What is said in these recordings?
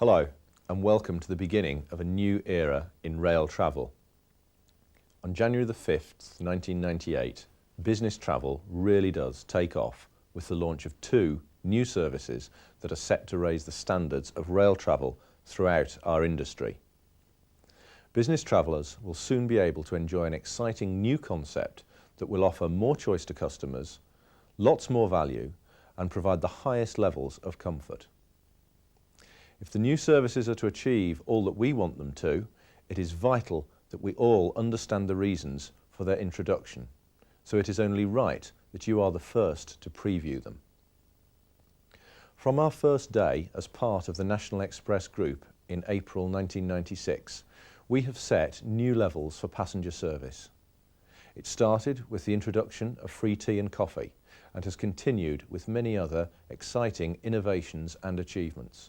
Hello and welcome to the beginning of a new era in rail travel. On January the 5th, 1998, business travel really does take off with the launch of two new services that are set to raise the standards of rail travel throughout our industry. Business travellers will soon be able to enjoy an exciting new concept that will offer more choice to customers, lots more value, and provide the highest levels of comfort. If the new services are to achieve all that we want them to, it is vital that we all understand the reasons for their introduction, so it is only right that you are the first to preview them. From our first day as part of the National Express Group in April 1996, we have set new levels for passenger service. It started with the introduction of free tea and coffee and has continued with many other exciting innovations and achievements.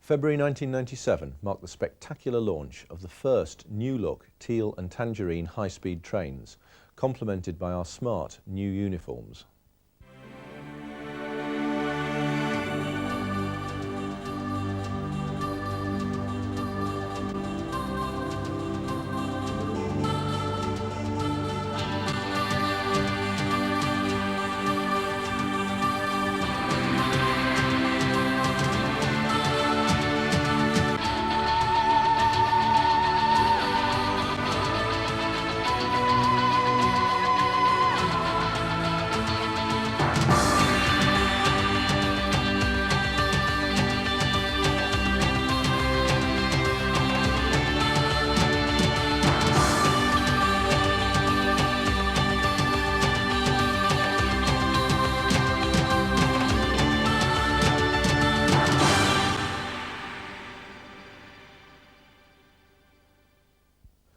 February 1997 marked the spectacular launch of the first new-look teal and tangerine high-speed trains, complemented by our smart new uniforms.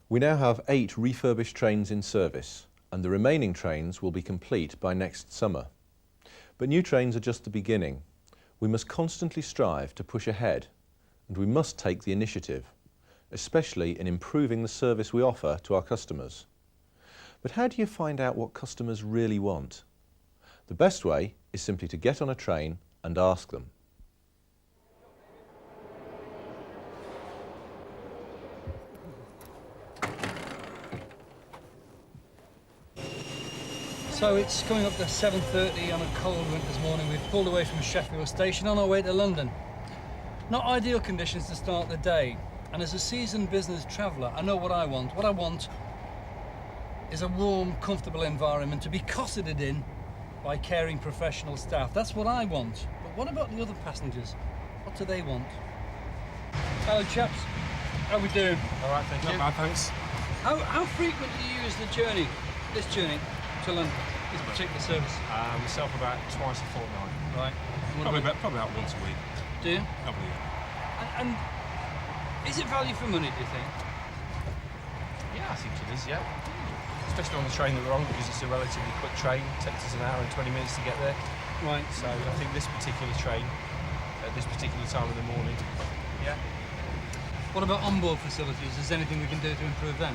We now have 8 refurbished trains in service, and the remaining trains will be complete by next summer. But new trains are just the beginning. We must constantly strive to push ahead, and we must take the initiative, especially in improving the service we offer to our customers. But how do you find out what customers really want? The best way is simply to get on a train and ask them. So it's coming up to 7:30 on a cold winter's morning. We've pulled away from Sheffield station on our way to London. Not ideal conditions to start the day, and as a seasoned business traveller, I know what I want. What I want is a warm, comfortable environment to be cosseted in by caring professional staff. That's what I want. But what about the other passengers? What do they want? Hello chaps, how are we doing? All right, thank you. Not bad, thanks. How frequent do you use this journey to London, this particular service? Myself about twice a fortnight. Right. Probably about once a week. Do you? Probably, yeah. And is it value for money, do you think? Yeah, I think it is, yeah. Especially on the train that we're on, because it's a relatively quick train. It takes us an hour and 20 minutes to get there. Right. So I think this particular train, at this particular time of the morning, yeah. What about onboard facilities? Is there anything we can do to improve them?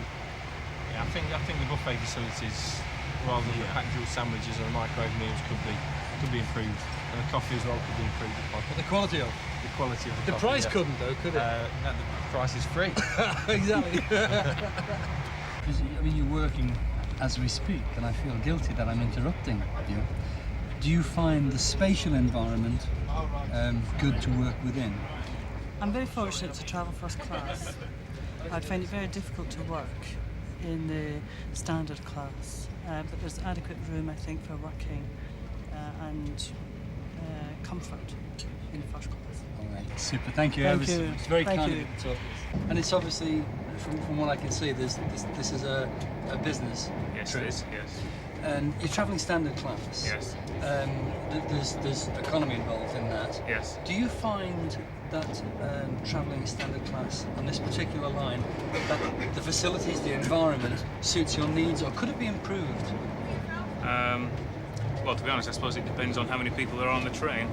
Yeah, I think the buffet facilities, rather than the packed jewel sandwiches and the microwave meals, could be improved, and the coffee as well could be improved. But the quality of the coffee, price yeah. couldn't though, could it? No, the price is free. Exactly. I mean, you're working as we speak, and I feel guilty that I'm interrupting you. Do you find the spatial environment good to work within? I'm very fortunate to travel first class. I'd find it very difficult to work in the standard class, but there's adequate room, I think, for working and comfort in first class. All right, super. Thank you. Thank you. It's very Thank kind you. of you to talk. And it's obviously, from what I can see, this is a business. Yes, trip. it is. Yes. And you're travelling standard class. Yes. There's economy involved in that. Yes. Do you find that travelling standard class on this particular line, that the facilities, the environment suits your needs, or could it be improved? Well, to be honest, I suppose it depends on how many people are on the train.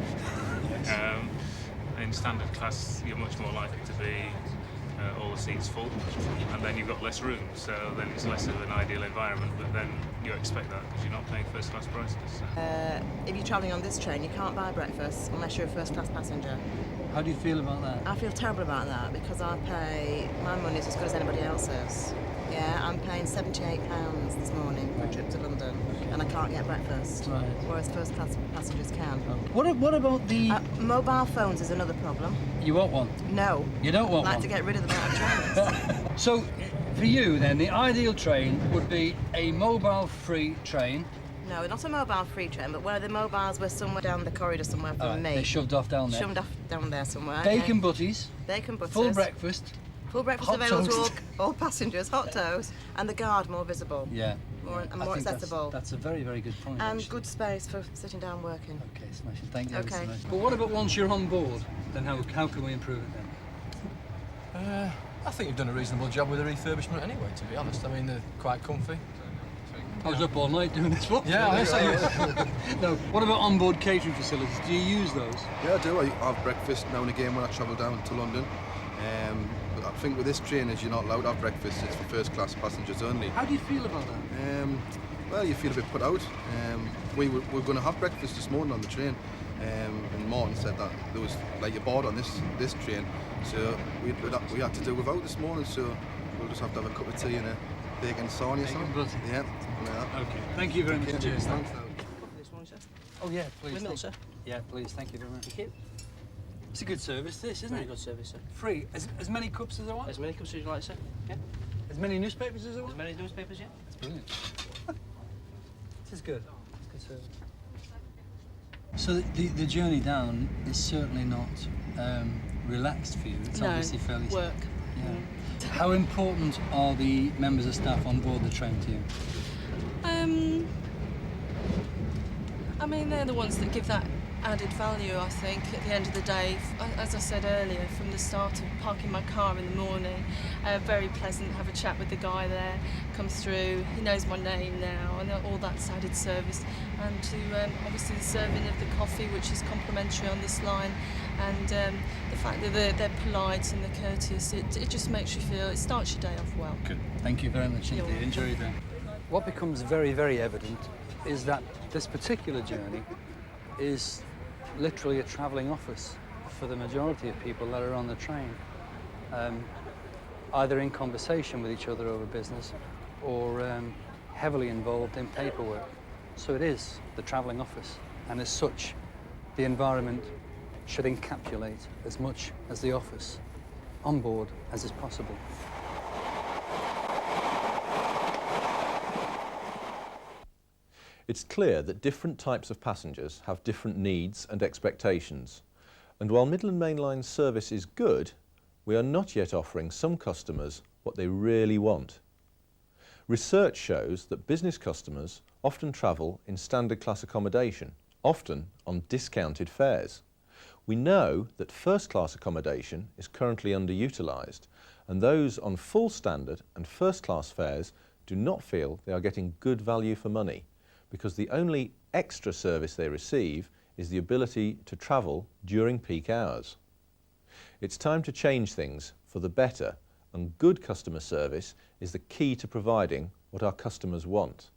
Yes. In standard class, you're much more likely to be all the seats full, and then you've got less room, so then it's less of an ideal environment, but then you expect that because you're not paying first class prices. So. If you're travelling on this train, you can't buy breakfast unless you're a first class passenger. How do you feel about that? I feel terrible about that because my money's as good as anybody else's. Yeah, I'm paying £78 this morning for a trip to London, and I can't get breakfast, Right. whereas first class passengers can. What about the... Mobile phones is another problem. You want one? No. You don't want I'd like one? to get rid of them out of trains. So, for you then, the ideal train would be a mobile-free train. No, not a mobile-free train, but where the mobiles were somewhere down the corridor somewhere from me. They're shoved off down there. Shoved off down there somewhere. Bacon yeah. butties. Bacon butters. Full breakfast. Full breakfast Hot available toast. to all passengers, hot toast, and the guard more visible. Yeah. More, and I more think accessible. That's a very, very good point. And actually. good space for sitting down working. Okay, smashing. Thank you ever Okay. so much. But what about once you're on board? Then how can we improve it then? I think you've done a reasonable job with the refurbishment anyway, to be honest. I mean, they're quite comfy. I was up all night doing this one. Yeah, I say No, what about onboard catering facilities? Do you use those? Yeah, I do. I have breakfast now and again when I travel down to London. But I think with this train, as you're not allowed to have breakfast, it's for first class passengers only. How do you feel about that? Well, you feel a bit put out. We were going to have breakfast this morning on the train, and Martin said that there was like a board on this train, so we had to do without this morning. So we'll just have to have a cup of tea and a bacon sarnie or something. butty. Yeah, something like that. Okay, thank you very much. Cheers. Thanks. Oh yeah, please. With milk, thank- sir? Yeah, please. Thank you very much. Thank you. It's a good service, this, isn't Very it? good service, sir. Free. As many cups as I want? As many cups as you like, sir. Yeah. As many newspapers as I As want? many newspapers, yeah. That's brilliant. This is good. It's good service. So the journey down is certainly not relaxed for you. It's obviously fairly work. Yeah. How important are the members of staff on board the train to you? I mean, they're the ones that give that added value, I think, at the end of the day. As I said earlier, from the start of parking my car in the morning, very pleasant, have a chat with the guy there, comes through, he knows my name now, and all that's added service. And to obviously the serving of the coffee, which is complimentary on this line, and the fact that they're polite and they're courteous, it just makes you feel, it starts your day off well. Good. Thank you very much You're indeed. Enjoy your day. What becomes very, very evident is that this particular journey is literally a travelling office for the majority of people that are on the train, either in conversation with each other over business or heavily involved in paperwork. So it is the travelling office, and as such, the environment should encapsulate as much as the office on board as is possible. It's clear that different types of passengers have different needs and expectations. And while Midland Mainline's service is good, we are not yet offering some customers what they really want. Research shows that business customers often travel in standard class accommodation, often on discounted fares. We know that first class accommodation is currently underutilised, and those on full standard and first class fares do not feel they are getting good value for money, because the only extra service they receive is the ability to travel during peak hours. It's time to change things for the better, and good customer service is the key to providing what our customers want.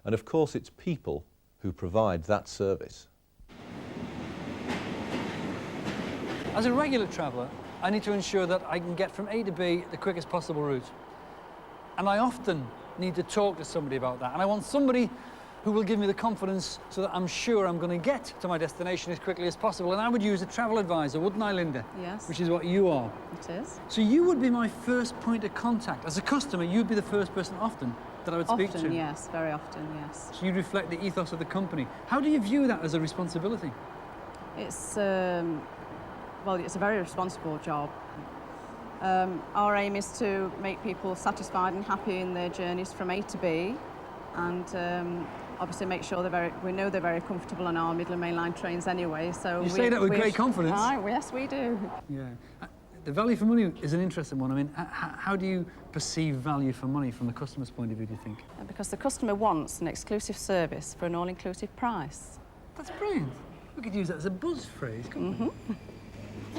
And of course, it's people who provide that service. As a regular traveller, I need to ensure that I can get from A to B the quickest possible route. And I often need to talk to somebody about that. And I want somebody who will give me the confidence so that I'm sure I'm going to get to my destination as quickly as possible. And I would use a travel advisor, wouldn't I, Linda? Yes. Which is what you are. It is. So you would be my first point of contact. As a customer, you'd be the first person often that I would speak to. Often, yes. Very often, yes. So you reflect the ethos of the company. How do you view that as a responsibility? It's, well, it's a very responsible job. Our aim is to make people satisfied and happy in their journeys from A to B, and obviously make sure we know they're very comfortable on our Midland Mainline trains anyway. So You say that with great confidence. Yes, we do. Yeah. The value for money is an interesting one. I mean, how do you perceive value for money from the customer's point of view, do you think? Because the customer wants an exclusive service for an all-inclusive price. That's brilliant. We could use that as a buzz phrase, couldn't we?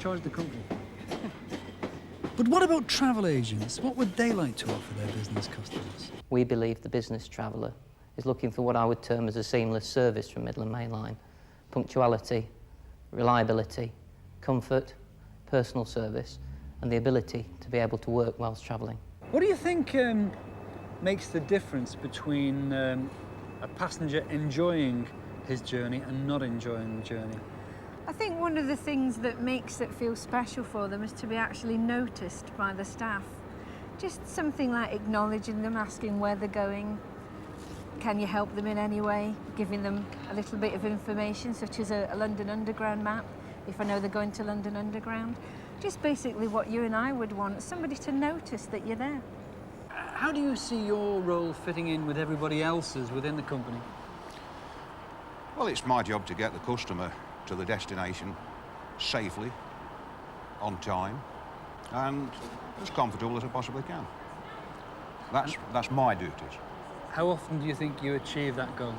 Charge the company. But what about travel agents? What would they like to offer their business customers? We believe the business traveller is looking for what I would term as a seamless service from Midland Mainline. Punctuality, reliability, comfort, personal service, and the ability to be able to work whilst travelling. What do you think makes the difference between a passenger enjoying his journey and not enjoying the journey? I think one of the things that makes it feel special for them is to be actually noticed by the staff. Just something like acknowledging them, asking where they're going. Can you help them in any way? Giving them a little bit of information, such as a London Underground map, if I know they're going to London Underground. Just basically what you and I would want, somebody to notice that you're there. How do you see your role fitting in with everybody else's within the company? Well, it's my job to get the customer to the destination safely, on time, and as comfortable as I possibly can. That's my duties. How often do you think you achieve that goal?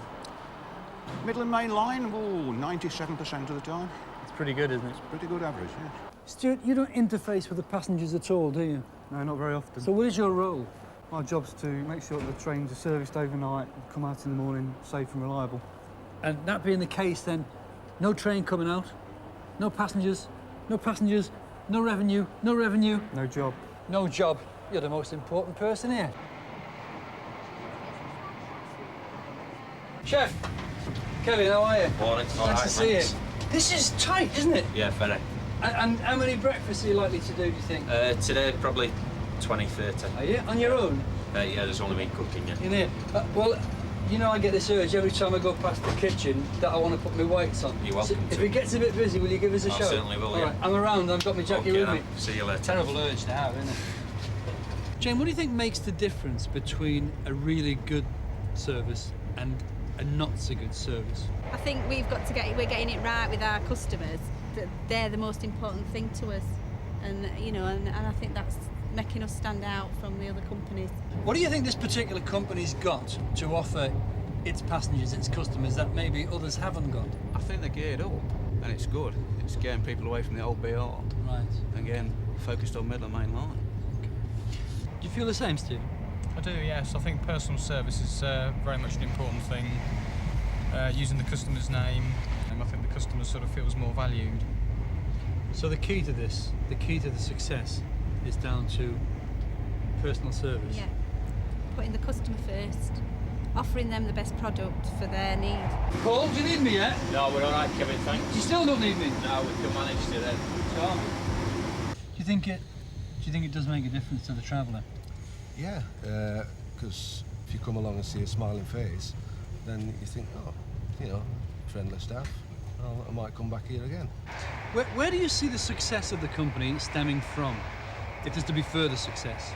Midland Mainline, 97% of the time. It's pretty good, isn't it? It's pretty good average, yes. Stuart, you don't interface with the passengers at all, do you? No, not very often. So what is your role? My job's to make sure that the trains are serviced overnight and come out in the morning safe and reliable. And that being the case, then, no train coming out, no passengers, no revenue, no revenue. No job. No job. You're the most important person here. Chef, Kevin, how are you? Morning. Nice to see you. This is tight, isn't it? Yeah, very. And how many breakfasts are you likely to do, do you think? Today, probably 20, 30. Are you? On your own? Yeah, there's only me cooking, yeah. In here? Well, you know I get this urge every time I go past the kitchen that I want to put my weights on. You're welcome so if it gets a bit busy, will you give us a shout? I certainly will, yeah. All right, I'm around, I've got my jacket with me. See you later. Terrible urge to have, isn't it? Jane, what do you think makes the difference between a really good service and a not so good service? I think we're getting it right with our customers, that they're the most important thing to us. And, you know, and I think that's making us stand out from the other companies. What do you think this particular company's got to offer its passengers, its customers, that maybe others haven't got? I think they're geared up, and it's good. It's getting people away from the old BR. Right. And getting focused on Midland Mainline. Do you feel the same, Steve? I do, yes. I think personal service is very much an important thing. Using the customer's name, and I think the customer sort of feels more valued. So the key to this, the key to the success, is down to personal service. Yeah, putting the customer first, offering them the best product for their need. Paul, do you need me yet? No, we're all right, Kevin, thanks. You still don't need me? No, we can manage today. Do you think it does make a difference to the traveller? Yeah, because if you come along and see a smiling face, then you think, oh, you know, friendly staff, I might come back here again. Where do you see the success of the company stemming from, if there's to be further success?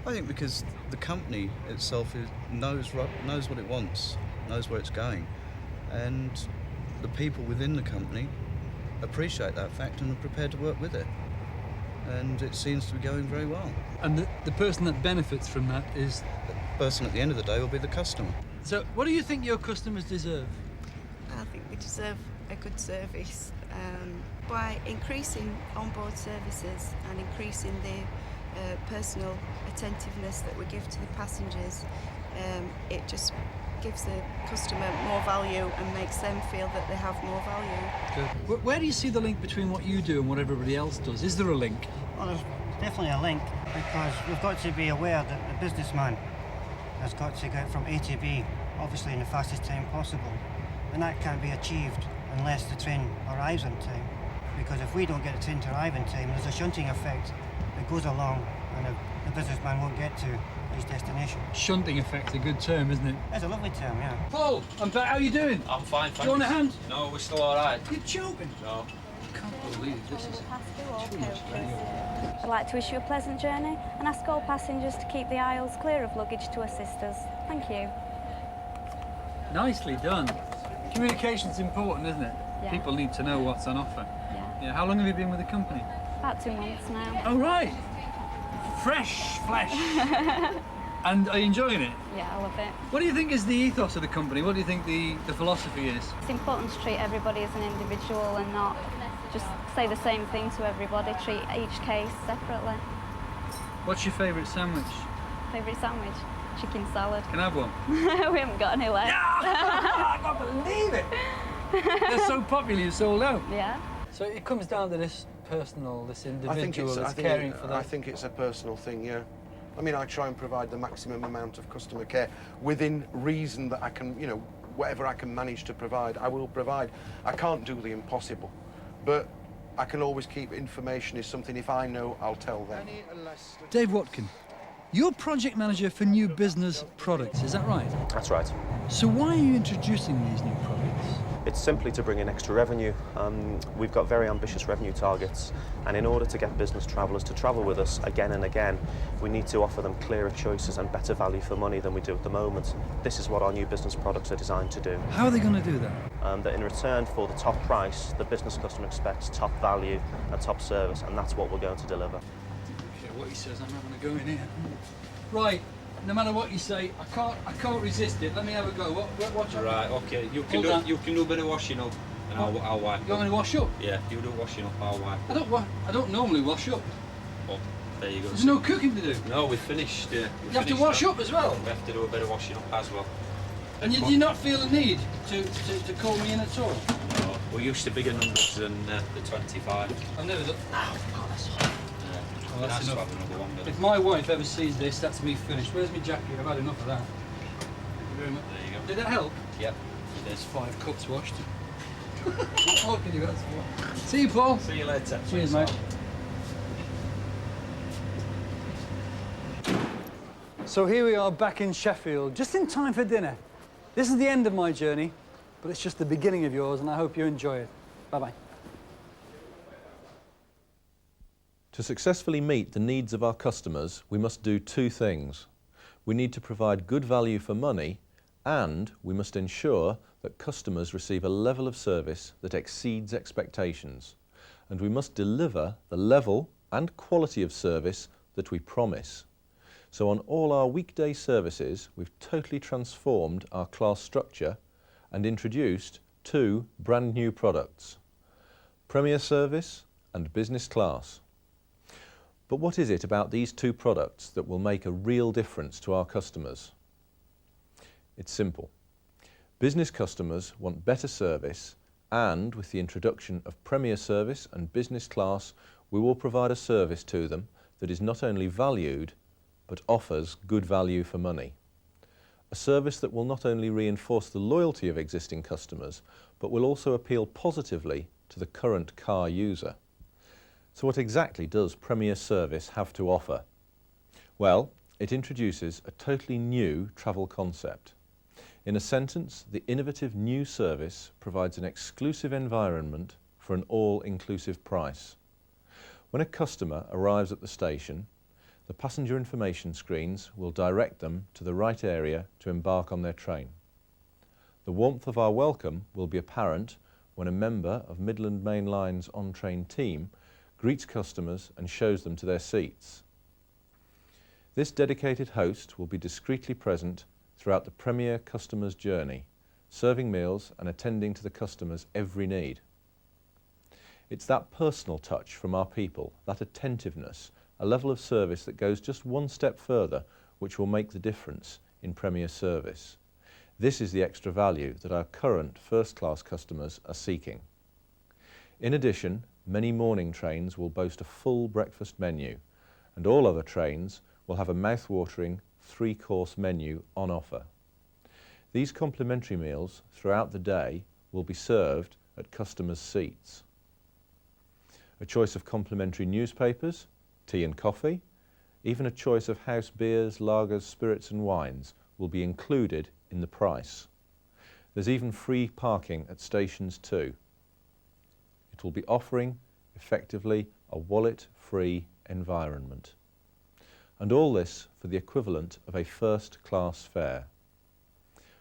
I think because the company itself knows what it wants, knows where it's going, and the people within the company appreciate that fact and are prepared to work with it. And it seems to be going very well. And the person that benefits from that is? The person at the end of the day will be the customer. So what do you think your customers deserve? I think we deserve a good service. By increasing onboard services and increasing the personal attentiveness that we give to the passengers, it just gives the customer more value and makes them feel that they have more value. Good. Where do you see the link between what you do and what everybody else does? Is there a link? Well, there's definitely a link, because we've got to be aware that the businessman has got to get from A to B, obviously in the fastest time possible. And that can't be achieved unless the train arrives on time. Because if we don't get the train to arrive in time, there's a shunting effect that goes along and the businessman won't get to his destination. Shunting effect's a good term, isn't it? It's a lovely term, yeah. Paul, I'm back. How are you doing? I'm fine, thanks. Do you want a hand? No, we're still all right. You're joking? No. I can't believe this is too much. I'd like to wish you a pleasant journey and ask all passengers to keep the aisles clear of luggage to assist us. Thank you. Nicely done. Communication's important, isn't it? Yeah. People need to know what's on offer. Yeah. How long have you been with the company? About 2 months now. Oh, right. Fresh flesh. And are you enjoying it? Yeah, I love it. What do you think is the ethos of the company? What do you think the philosophy is? It's important to treat everybody as an individual and not just say the same thing to everybody, treat each case separately. What's your favourite sandwich? Favourite sandwich? Chicken salad. Can I have one? We haven't got any left. I can't believe it! They're so popular, you're sold out. Yeah. So it comes down to this personal, this I individual that's caring for that. I think it's a personal thing, yeah. I mean, I try and provide the maximum amount of customer care within reason that I can, you know, whatever I can manage to provide, I will provide. I can't do the impossible, but I can always keep information is something, if I know, I'll tell them. Dave Watkin, you're project manager for new business products, is that right? That's right. So why are you introducing these new products? It's simply to bring in extra revenue. We've got very ambitious revenue targets, and in order to get business travellers to travel with us again and again, we need to offer them clearer choices and better value for money than we do at the moment. This is what our new business products are designed to do. How are they going to do that? That in return for the top price, the business customer expects top value and top service, and that's what we're going to deliver. Okay, what he says, I'm not going to go in here. Right. No matter what you say, I can't resist it. Let me have a go. Watch out. Right, okay. You can do a bit of washing up, and I'll wipe. You want me to wash up? Yeah, you do washing up. I'll wipe. I don't normally wash up. Oh, there you go. There's no cooking to do. No, we've finished. You have to wash up as well. We have to do a bit of washing up as well. And you do not feel the need to call me in at all? No, we're used to bigger numbers than the 25. I've never done. Oh, God, that's hot. Well, that's enough. Another one, If my wife ever sees this, that's me finished. Where's my jacket? I've had enough of that. Thank you very much. There you go. Did that help? Yep. There's 5 cups washed. What more can you ask for? See you, Paul. See you later. Cheers, mate. So here we are back in Sheffield, just in time for dinner. This is the end of my journey, but it's just the beginning of yours, and I hope you enjoy it. Bye-bye. To successfully meet the needs of our customers, we must do 2 things. We need to provide good value for money, and we must ensure that customers receive a level of service that exceeds expectations. And we must deliver the level and quality of service that we promise. So on all our weekday services, we've totally transformed our class structure and introduced 2 brand new products: Premier Service and Business Class. But what is it about these 2 products that will make a real difference to our customers? It's simple. Business customers want better service, and with the introduction of Premier Service and Business Class, we will provide a service to them that is not only valued, but offers good value for money. A service that will not only reinforce the loyalty of existing customers, but will also appeal positively to the current car user. So what exactly does Premier Service have to offer? Well, it introduces a totally new travel concept. In a sentence, the innovative new service provides an exclusive environment for an all-inclusive price. When a customer arrives at the station, the passenger information screens will direct them to the right area to embark on their train. The warmth of our welcome will be apparent when a member of Midland Mainline's on-train team greets customers and shows them to their seats. This dedicated host will be discreetly present throughout the Premier customer's journey, serving meals and attending to the customer's every need. It's that personal touch from our people, that attentiveness, a level of service that goes just one step further, which will make the difference in Premier Service. This is the extra value that our current first-class customers are seeking. In addition, many morning trains will boast a full breakfast menu, and all other trains will have a mouth-watering 3-course menu on offer. These complimentary meals throughout the day will be served at customers' seats. A choice of complimentary newspapers, tea and coffee, even a choice of house beers, lagers, spirits and wines will be included in the price. There's even free parking at stations too. It will be offering, effectively, a wallet-free environment. And all this for the equivalent of a first-class fare.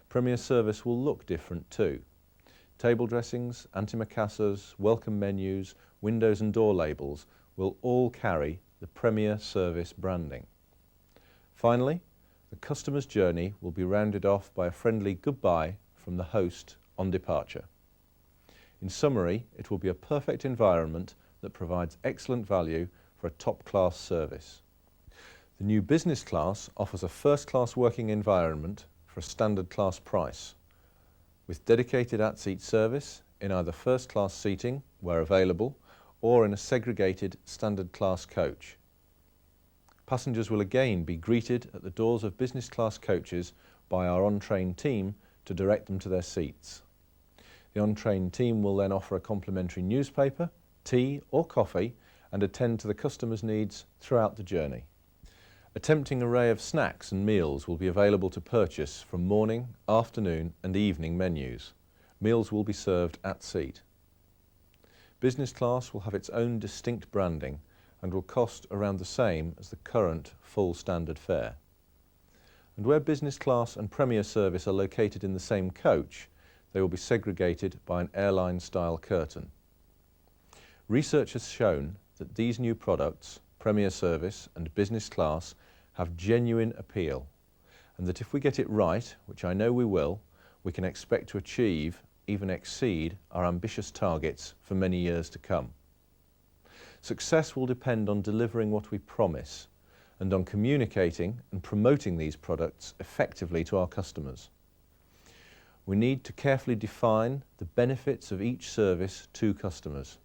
Premier Service will look different too. Table dressings, antimacassars, welcome menus, windows and door labels will all carry the Premier Service branding. Finally, the customer's journey will be rounded off by a friendly goodbye from the host on departure. In summary, it will be a perfect environment that provides excellent value for a top-class service. The new business class offers a first-class working environment for a standard class price, with dedicated at-seat service in either first-class seating, where available, or in a segregated standard class coach. Passengers will again be greeted at the doors of business class coaches by our on-train team to direct them to their seats. The on-train team will then offer a complimentary newspaper, tea or coffee and attend to the customer's needs throughout the journey. A tempting array of snacks and meals will be available to purchase from morning, afternoon and evening menus. Meals will be served at seat. Business class will have its own distinct branding and will cost around the same as the current full standard fare. And where business class and premier service are located in the same coach, they will be segregated by an airline-style curtain. Research has shown that these new products, premier service and business class, have genuine appeal, and that if we get it right, which I know we will, we can expect to achieve, even exceed, our ambitious targets for many years to come. Success will depend on delivering what we promise and on communicating and promoting these products effectively to our customers. We need to carefully define the benefits of each service to customers.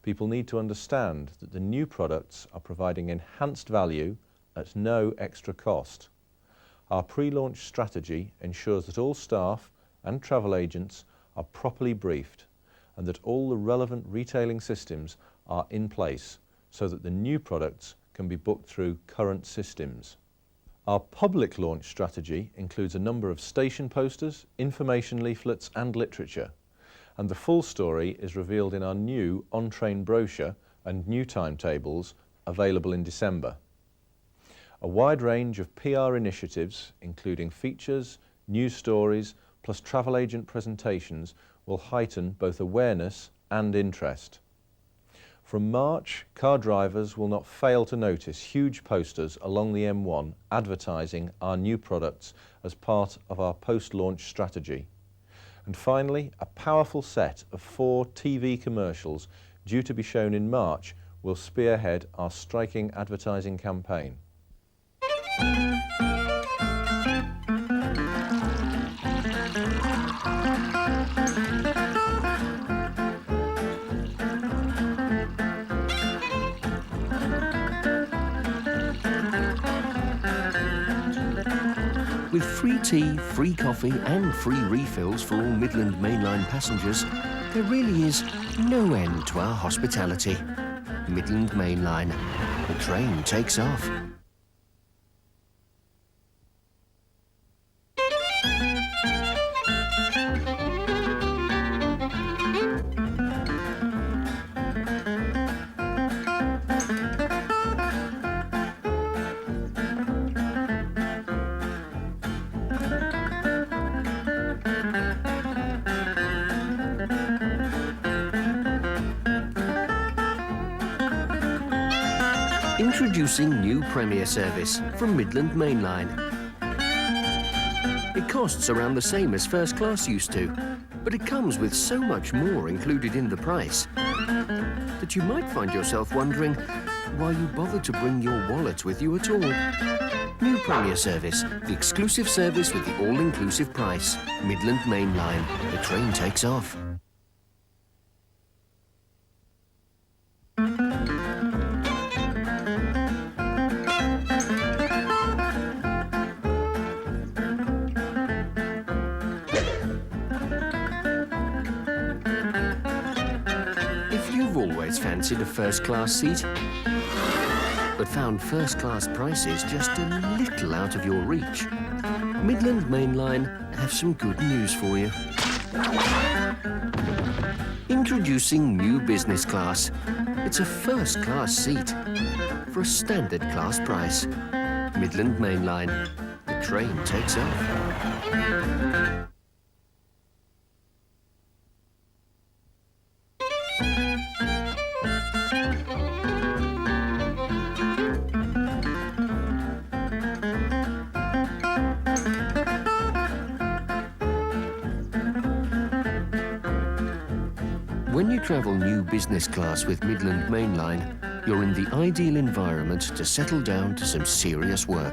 People need to understand that the new products are providing enhanced value at no extra cost. Our pre-launch strategy ensures that all staff and travel agents are properly briefed and that all the relevant retailing systems are in place so that the new products can be booked through current systems. Our public launch strategy includes a number of station posters, information leaflets and literature, and the full story is revealed in our new on-train brochure and new timetables available in December. A wide range of PR initiatives, including features, news stories, plus travel agent presentations, will heighten both awareness and interest. From March, car drivers will not fail to notice huge posters along the M1 advertising our new products as part of our post-launch strategy. And finally, a powerful set of 4 TV commercials due to be shown in March will spearhead our striking advertising campaign. With free tea, free coffee and free refills for all Midland Mainline passengers, there really is no end to our hospitality. Midland Mainline. The train takes off. Introducing new Premier service from Midland Mainline. It costs around the same as first class used to, but it comes with so much more included in the price that you might find yourself wondering why you bothered to bring your wallet with you at all. New Premier service, the exclusive service with the all-inclusive price. Midland Mainline. The train takes off. Fancied a first-class seat, but found first-class prices just a little out of your reach? Midland Mainline have some good news for you. Introducing new business class. It's a first-class seat for a standard class price. Midland Mainline. The train takes off. When you travel new business class with Midland Mainline, you're in the ideal environment to settle down to some serious work.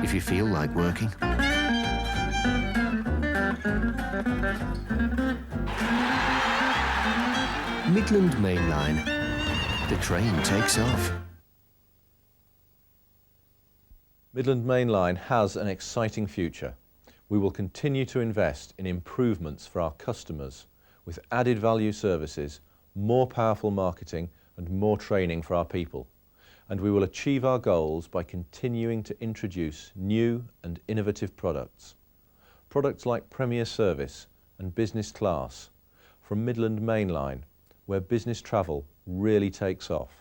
If you feel like working, Midland Mainline. The train takes off. Midland Mainline has an exciting future. We will continue to invest in improvements for our customers with added value services, more powerful marketing and more training for our people. And we will achieve our goals by continuing to introduce new and innovative products. Products like Premier Service and Business Class from Midland Mainline, where business travel really takes off.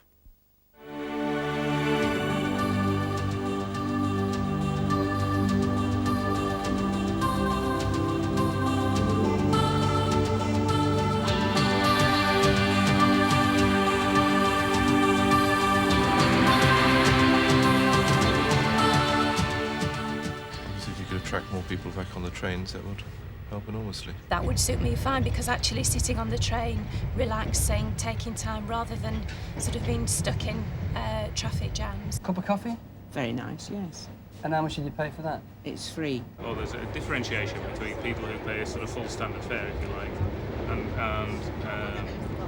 Attract more people back on the trains, that would help enormously. That would suit me fine, because actually sitting on the train, relaxing, taking time rather than sort of being stuck in traffic jams. Cup of coffee? Very nice, yes. And how much did you pay for that? It's free. Well, there's a differentiation between people who pay a sort of full standard fare, if you like, and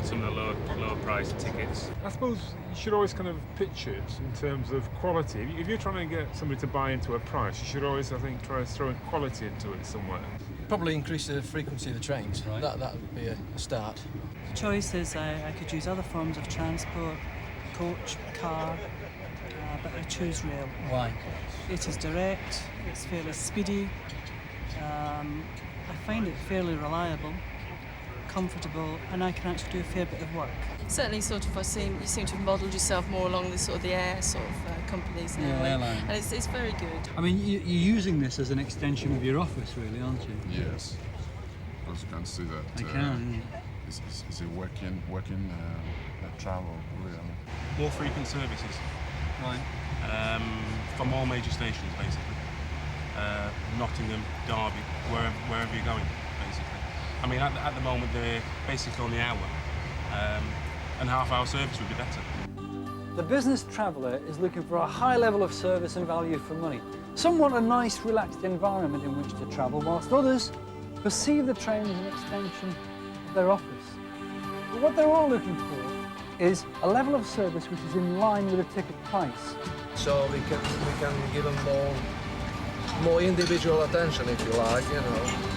some of the lower priced tickets. I suppose you should always kind of pitch it in terms of quality. If you're trying to get somebody to buy into a price, you should always, I think, try to throw in quality into it somewhere. Probably increase the frequency of the trains. Right. That would be a start. The choice is I could use other forms of transport, coach, car, but I choose rail. Why? It is direct, it's fairly speedy, I find it fairly reliable, comfortable, and I can actually do a fair bit of work. Certainly, sort of, you seem to have modelled yourself more along the sort of the air sort of companies now, airline. And it's very good. I mean, you're using this as an extension of your office, really, aren't you? Yes, because you can see that. I can. It's a working travel, really. More frequent services. Right. From all major stations, basically. Nottingham, Derby, wherever you're going, basically. I mean, at the moment, they're basically on the hour, and half-hour service would be better. The business traveller is looking for a high level of service and value for money. Some want a nice, relaxed environment in which to travel, whilst others perceive the train as an extension of their office. But what they're all looking for is a level of service which is in line with the ticket price. So we can give them more individual attention, if you like, you know.